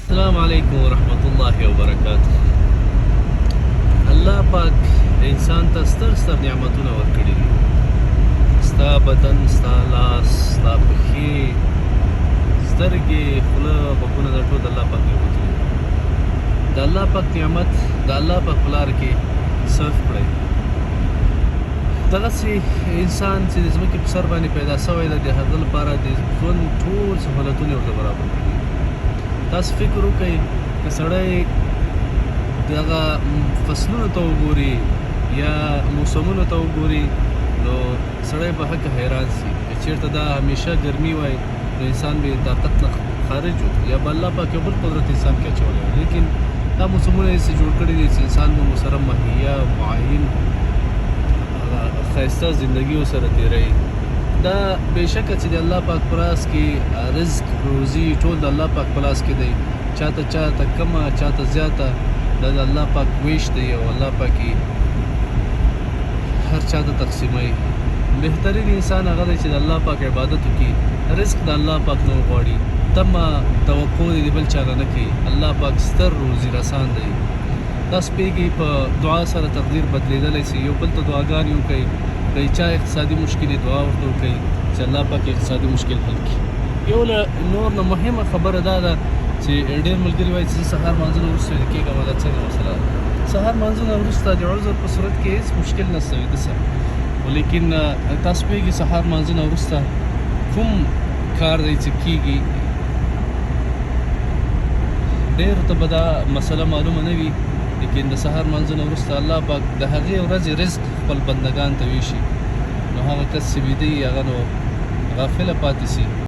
السلام علیکم ورحمت الله وبرکاته. الله پاک انسان ته ستر نعمتونه ورکړي دي. ستا بدن، ستا لاس، ستا پښې، سترګې، خوله، غوږونه، دا ټول د الله پاک نعمتونه دي. د الله پاک نعمت د الله پاک په لار کې صرف کړئ. دغسې انسان چې د ځمکې په سر باندې پیدا شوی دی، د هغه لپاره د ژوند ټول سهولتونه ورته برابر کړي. تاسو فکر وکړئ که سړی دغه فصلونو ته وګوري یا موسمونو ته وګوري نو سړی به حق حیران شي. که چېرته دا همیشه ګرمي وای نو انسان به طاقت نه خارج و یا به الله پاک یو بل قدرت انسان کې اچولی وای. لیکن دا موسمونه یې جوړ کړي دي چې انسان به ورسره مهیا معین ښایسته زندګي ورسره تېروي. دا بېشکه چې د الله پاک په لاس کې رزق روزي ټول د الله پاک په لاس کې دی. چاته کمه چاته زیاته دا د الله پاک ویش دی او الله پاک یې هر چا ته تقسیموي. بهترین انسان هغه دی چې د الله پاک عبادت وکړي، رزق د الله پاک نه وغواړي، تمه توقع د بل چا نه کوي. الله پاک ستر روزي رسان دی. تاسو پوهېږئ په دعا سره تقدیر بدلېدلی شي. یو بل ته دعاګانې وکړئ. که چا اقتصادي مشکل دعا ورته وکړئ چې الله پاک اقتصادي مشکل حل کړي. یو له نور نه مهمه خبره دا ده چې ډېر ملګري وایي چې زه سهار لمانځه نه وروسته ویده کېږم. دا څنګه مسله ده؟ سهار لمانځه نه وروسته د عذر په صورت کې هېڅ مشکل نشته ویده شه. لیکن تاسو پوهېږئ سهار لمانځه نه وروسته کوم کار دی چې کېږي، ډېرو ته به دا مسله معلومه نه وي. لیکن د سهار لمانځه نه وروسته الله پاک د هغې ورځې رزق خپل بندګانو ته ویشي. نو هغه کس چې ویده وي هغه نو غافله پاتې شي.